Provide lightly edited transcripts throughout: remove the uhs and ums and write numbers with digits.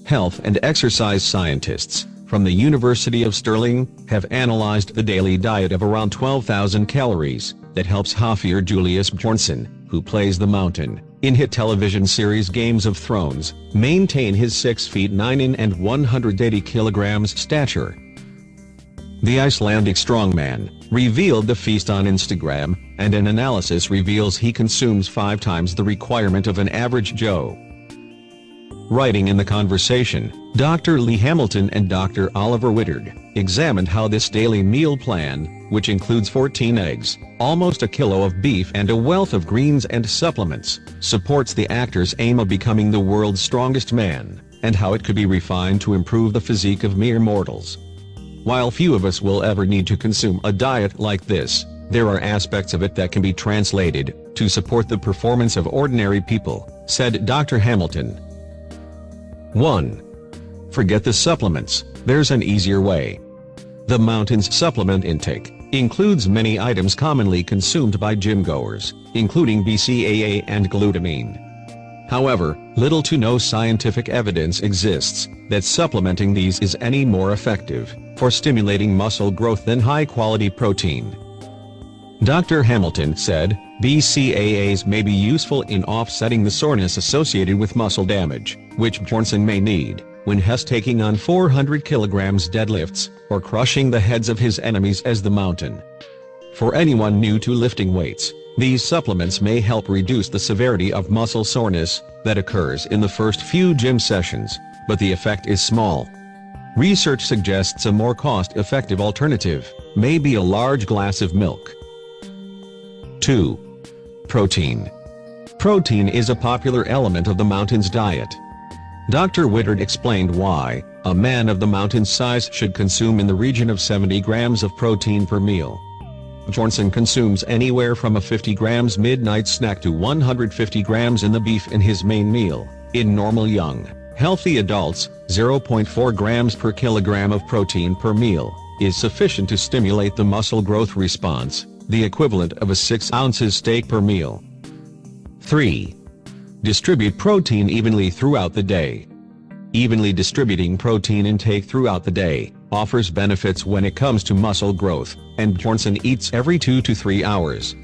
health and exercise scientists from the University of Stirling have analyzed the daily diet of around 12,000 calories that helps Hafthor Julius Bjornsson, who plays the Mountain in hit television series Games of Thrones, maintain his 6'9" and 180 kilograms stature. The Icelandic strongman revealed the feast on Instagram, and an analysis reveals he consumes 5 times the requirement of an average Joe. Writing in The Conversation, Dr. Lee Hamilton and Dr. Oliver Whittard examined how this daily meal plan, which includes 14 eggs, almost a kilo of beef and a wealth of greens and supplements, supports the actor's aim of becoming the world's strongest man, and how it could be refined to improve the physique of mere mortals. While few of us will ever need to consume a diet like this, there are aspects of it that can be translated to support the performance of ordinary people, said Dr. Hamilton. 1. Forget the supplements, there's an easier way. The Mountain's supplement intake includes many items commonly consumed by gym-goers, including BCAA and glutamine. However, little to no scientific evidence exists that supplementing these is any more effective for stimulating muscle growth than high-quality protein. Dr. Hamilton said, BCAAs may be useful in offsetting the soreness associated with muscle damage, which Bjornsson may need when he's taking on 400 kilograms deadlifts, or crushing the heads of his enemies as the Mountain. For anyone new to lifting weights, these supplements may help reduce the severity of muscle soreness that occurs in the first few gym sessions, but the effect is small. Research suggests a more cost-effective alternative may be a large glass of milk. 2. Protein. Protein is a popular element of the Mountain's diet. Dr. Whittard explained why a man of the Mountain's size should consume in the region of 70 grams of protein per meal. Bjornsson consumes anywhere from a 50 grams midnight snack to 150 grams in the beef in his main meal. In normal young, healthy adults, 0.4 grams per kilogram of protein per meal is sufficient to stimulate the muscle growth response, the equivalent of a 6 ounces steak per meal. 3. Distribute protein evenly throughout the day. Evenly distributing protein intake throughout the day offers benefits when it comes to muscle growth, and Bjornsson eats every 2 to 3 hours.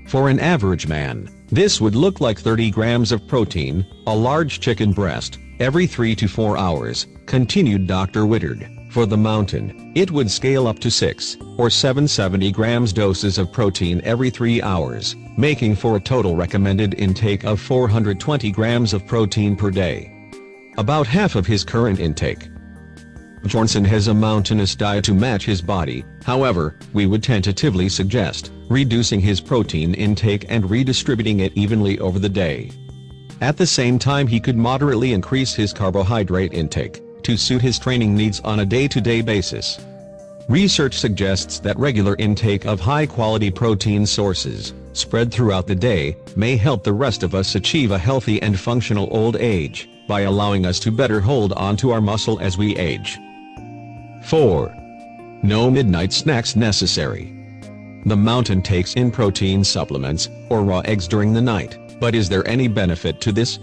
For an average man, this would look like 30 grams of protein, a large chicken breast, every 3 to 4 hours, continued Dr. Whittard. For the Mountain, it would scale up to 6 or 770 grams doses of protein every 3 hours, making for a total recommended intake of 420 grams of protein per day. About half of his current intake. Bjornsson has a mountainous diet to match his body, however, we would tentatively suggest reducing his protein intake and redistributing it evenly over the day. At the same time, he could moderately increase his carbohydrate intake to suit his training needs on a day-to-day basis. Research suggests that regular intake of high-quality protein sources, spread throughout the day, may help the rest of us achieve a healthy and functional old age, by allowing us to better hold on to our muscle as we age. 4. No midnight snacks necessary. The Mountain takes in protein supplements, or raw eggs during the night, but is there any benefit to this?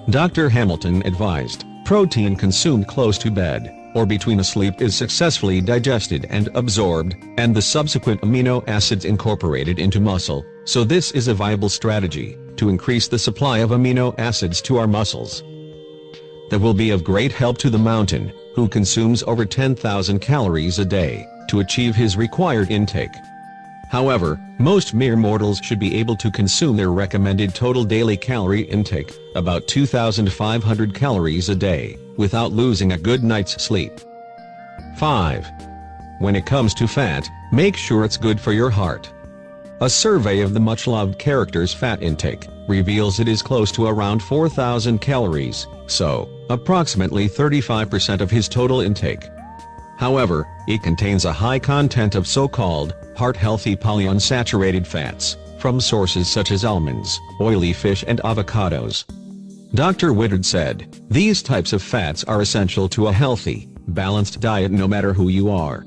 Dr. Hamilton advised, protein consumed close to bed, or between asleep is successfully digested and absorbed, and the subsequent amino acids incorporated into muscle, so this is a viable strategy to increase the supply of amino acids to our muscles. That will be of great help to the Mountain, who consumes over 10,000 calories a day, to achieve his required intake. However, most mere mortals should be able to consume their recommended total daily calorie intake, about 2,500 calories a day, without losing a good night's sleep. 5. When it comes to fat, make sure it's good for your heart. A survey of the much-loved character's fat intake reveals it is close to around 4,000 calories, so, approximately 35% of his total intake. However, it contains a high content of so-called heart-healthy polyunsaturated fats, from sources such as almonds, oily fish and avocados. Dr. Whittard said, these types of fats are essential to a healthy, balanced diet no matter who you are.